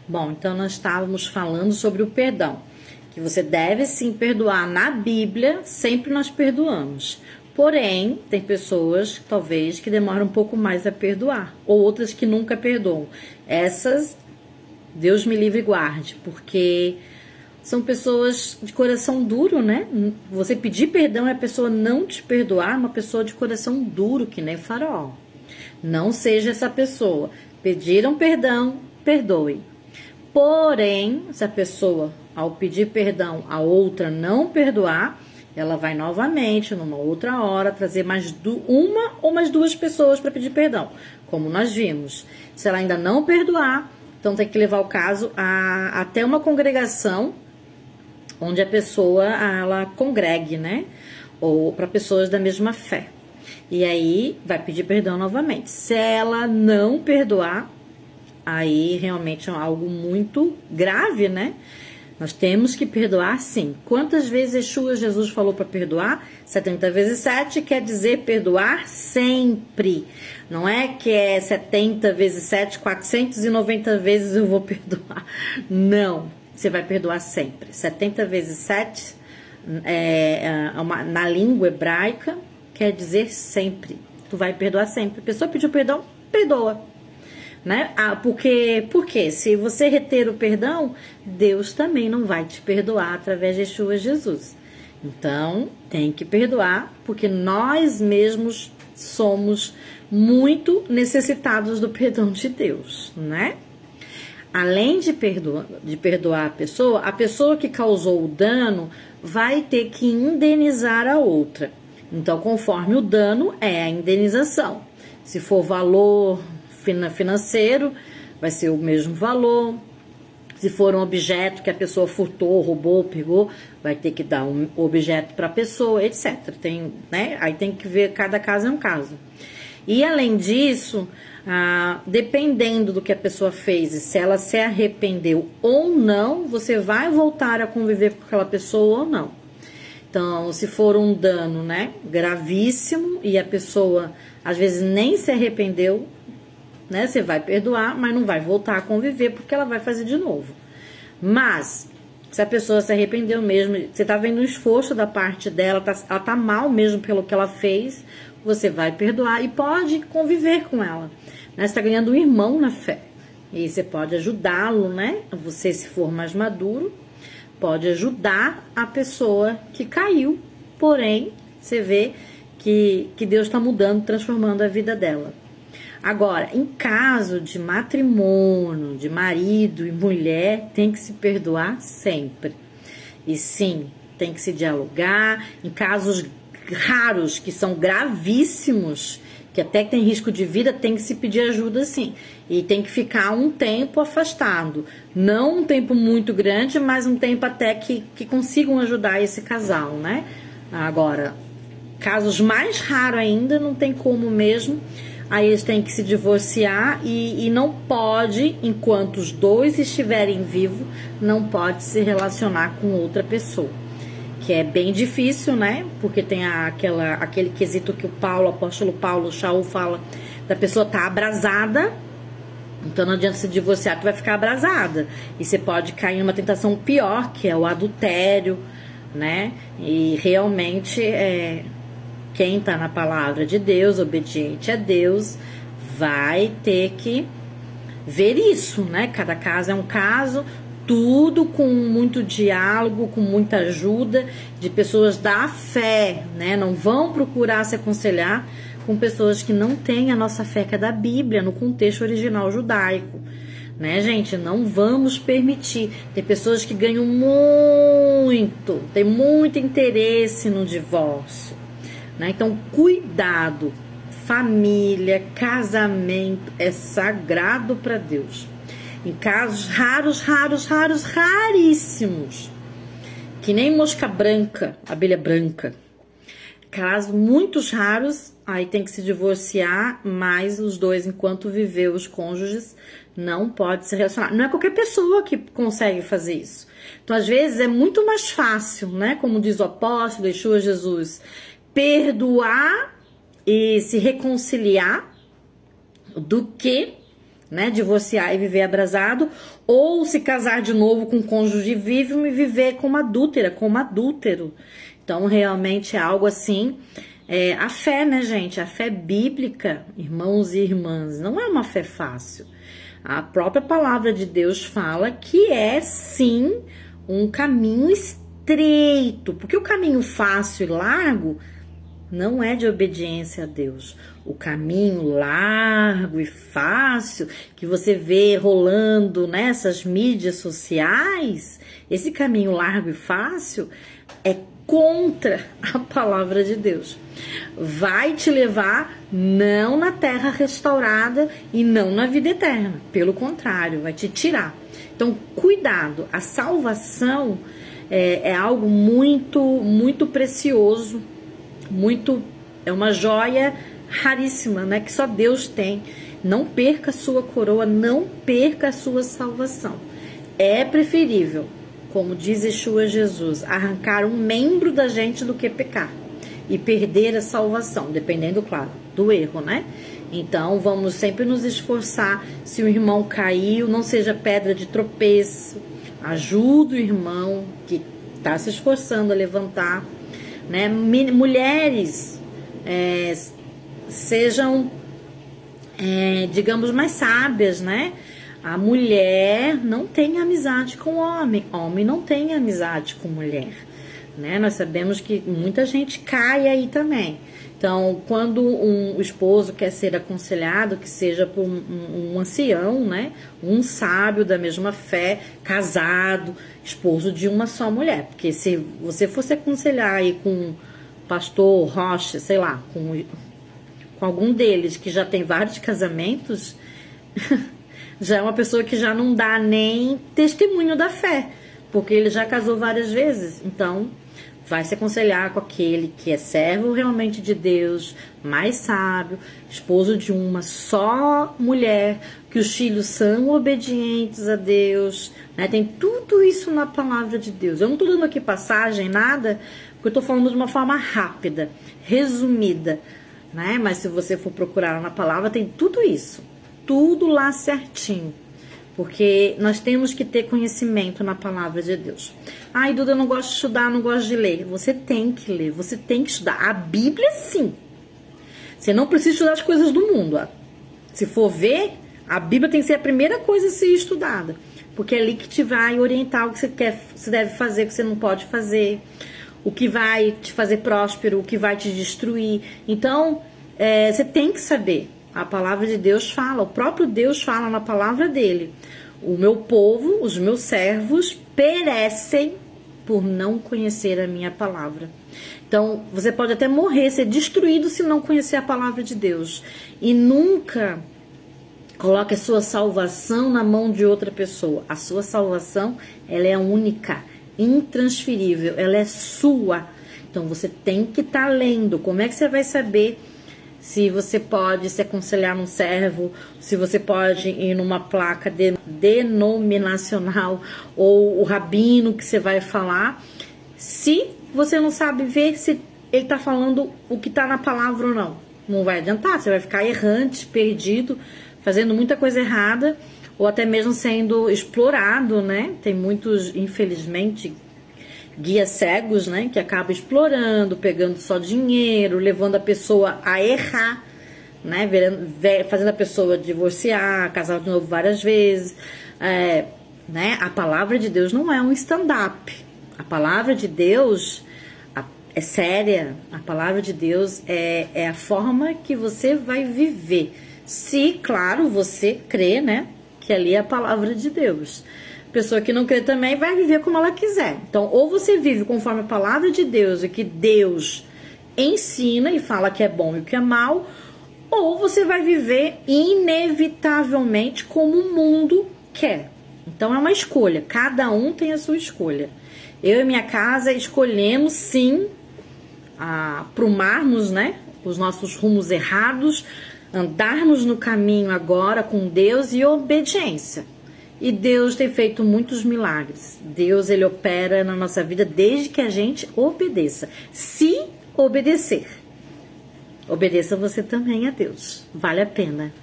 Bom, então nós estávamos falando sobre o perdão, que você deve sim perdoar. Na Bíblia, sempre nós perdoamos. Porém, tem pessoas, talvez, que demoram um pouco mais a perdoar, ou outras que nunca perdoam. Essas, Deus me livre e guarde, porque são pessoas de coração duro, né? Você pedir perdão e a pessoa não te perdoar, uma pessoa de coração duro, que nem Faraó. Não seja essa pessoa. Pediram perdão, perdoe. Porém, se a pessoa, ao pedir perdão, a outra não perdoar, ela vai novamente, numa outra hora, trazer uma ou mais duas pessoas para pedir perdão, como nós vimos. Se ela ainda não perdoar, então tem que levar o caso até uma congregação onde a pessoa ela congregue, né? Ou para pessoas da mesma fé. E aí vai pedir perdão novamente. Se ela não perdoar, aí realmente é algo muito grave, né? Nós temos que perdoar sim. Quantas vezes Jesus falou para perdoar? 70 vezes 7 quer dizer perdoar sempre. Não é que é 70 vezes 7, 490 vezes eu vou perdoar. Não, você vai perdoar sempre. 70 vezes 7 na língua hebraica quer dizer sempre. Tu vai perdoar sempre. A pessoa pediu perdão, perdoa. Né? Porque se você reter o perdão, Deus também não vai te perdoar através de Yeshua Jesus. Então, tem que perdoar, porque nós mesmos somos muito necessitados do perdão de Deus, né? Além de perdoar a pessoa que causou o dano vai ter que indenizar a outra. Então, conforme o dano, é a indenização. Se for valor financeiro, vai ser o mesmo valor. Se for um objeto que a pessoa furtou, roubou, pegou, vai ter que dar um objeto para a pessoa, etc. Né? Aí tem que ver, cada caso é um caso. E além disso, dependendo do que a pessoa fez e se ela se arrependeu ou não, você vai voltar a conviver com aquela pessoa ou não. Então, se for um dano, né, gravíssimo e a pessoa às vezes nem se arrependeu, né, você vai perdoar, mas não vai voltar a conviver porque ela vai fazer de novo. Mas se a pessoa se arrependeu mesmo, você tá vendo o esforço da parte dela, ela tá mal mesmo pelo que ela fez, você vai perdoar e pode conviver com ela. Né? Você tá ganhando um irmão na fé. E você pode ajudá-lo, né? Você, se for mais maduro, pode ajudar a pessoa que caiu. Porém, você vê que Deus está mudando, transformando a vida dela. Agora, em caso de matrimônio, de marido e mulher, tem que se perdoar sempre. E sim, tem que se dialogar. Em casos raros, que são gravíssimos, que até tem risco de vida, tem que se pedir ajuda sim. E tem que ficar um tempo afastado. Não um tempo muito grande, mas um tempo até que consigam ajudar esse casal, né? Agora, casos mais raros ainda, não tem como mesmo. Aí eles têm que se divorciar e não pode, enquanto os dois estiverem vivos, não pode se relacionar com outra pessoa. Que é bem difícil, né? Porque tem aquele quesito que o apóstolo Paulo, Shaul fala, da pessoa tá abrasada, então não adianta se divorciar, tu vai ficar abrasada. E você pode cair numa tentação pior, que é o adultério, né? E realmente quem tá na palavra de Deus, obediente a Deus, vai ter que ver isso, né? Cada caso é um caso, tudo com muito diálogo, com muita ajuda de pessoas da fé, né? Não vão procurar se aconselhar com pessoas que não têm a nossa fé, que é da Bíblia, no contexto original judaico, né, gente? Não vamos permitir. Tem pessoas que ganham tem muito interesse no divórcio, né? Então, cuidado. Família, casamento é sagrado para Deus. Em casos raríssimos, que nem mosca branca, abelha branca, casos muitos raros, aí tem que se divorciar, mas os dois, enquanto viver os cônjuges, não pode se relacionar. Não é qualquer pessoa que consegue fazer isso. Então, às vezes, é muito mais fácil, né? Como diz o apóstolo Yeshua Jesus, perdoar e se reconciliar do que, né, divorciar e viver abrasado, ou se casar de novo com um cônjuge vivo e viver como adúltera, como adúltero. Então, realmente é algo assim. A fé, né, gente? A fé bíblica, irmãos e irmãs, não é uma fé fácil. A própria palavra de Deus fala que é, sim, um caminho estreito, porque o caminho fácil e largo não é de obediência a Deus. O caminho largo e fácil que você vê rolando nessas mídias sociais, esse caminho largo e fácil é contra a palavra de Deus. Vai te levar não na terra restaurada e não na vida eterna. Pelo contrário, vai te tirar. Então, cuidado. A salvação é algo muito, muito precioso, é uma joia raríssima, né? Que só Deus tem. Não perca a sua coroa, não perca a sua salvação. É preferível, como diz Yeshua Jesus, arrancar um membro da gente do que pecar e perder a salvação, dependendo, claro, do erro, né? Então, vamos sempre nos esforçar. Se o irmão caiu, não seja pedra de tropeço. Ajuda o irmão que está se esforçando a levantar, né? Mulheres, sejam, digamos, mais sábias, né? A mulher não tem amizade com homem não tem amizade com mulher, né? Nós sabemos que muita gente cai aí também. Então, quando o esposo quer ser aconselhado, que seja por um ancião, né? Um sábio da mesma fé, casado, esposo de uma só mulher. Porque se você fosse aconselhar aí com o pastor Rocha, sei lá, com algum deles que já tem vários casamentos, já é uma pessoa que já não dá nem testemunho da fé, porque ele já casou várias vezes. Então, vai se aconselhar com aquele que é servo realmente de Deus, mais sábio, esposo de uma só mulher, que os filhos são obedientes a Deus, né? Tem tudo isso na palavra de Deus. Eu não estou dando aqui passagem, nada, porque eu estou falando de uma forma rápida, resumida, né? Mas se você for procurar na palavra, tem tudo isso, tudo lá certinho. Porque nós temos que ter conhecimento na palavra de Deus. Ai, Duda, eu não gosto de estudar, não gosto de ler. Você tem que ler, você tem que estudar. A Bíblia, sim. Você não precisa estudar as coisas do mundo. Se for ver, a Bíblia tem que ser a primeira coisa a ser estudada. Porque é ali que te vai orientar o que você deve fazer, o que você não pode fazer. O que vai te fazer próspero, o que vai te destruir. Então, você tem que saber. A palavra de Deus fala, o próprio Deus fala na palavra dele. O meu povo, os meus servos, perecem por não conhecer a minha palavra. Então, você pode até morrer, ser destruído se não conhecer a palavra de Deus. E nunca coloque a sua salvação na mão de outra pessoa. A sua salvação, ela é única, intransferível, ela é sua. Então, você tem que estar lendo. Como é que você vai saber se você pode se aconselhar num servo, se você pode ir numa placa denominacional ou o rabino que você vai falar, se você não sabe ver se ele está falando o que está na palavra ou não? Não vai adiantar, você vai ficar errante, perdido, fazendo muita coisa errada, ou até mesmo sendo explorado, né? Tem muitos, infelizmente, guias cegos, né, que acabam explorando, pegando só dinheiro, levando a pessoa a errar, né, fazendo a pessoa divorciar, casar de novo várias vezes, né. A palavra de Deus não é um stand-up. A palavra de Deus é séria. A palavra de Deus é a forma que você vai viver. Se, claro, você crê, né, que ali é a palavra de Deus. Pessoa que não crê também vai viver como ela quiser. Então, ou você vive conforme a palavra de Deus e que Deus ensina e fala que é bom e o que é mal, ou você vai viver inevitavelmente como o mundo quer. Então, é uma escolha. Cada um tem a sua escolha. Eu e minha casa escolhemos, sim, prumarmos, né, os nossos rumos errados, andarmos no caminho agora com Deus e obediência. E Deus tem feito muitos milagres. Deus, ele opera na nossa vida desde que a gente obedeça. Se obedecer, obedeça você também a Deus. Vale a pena.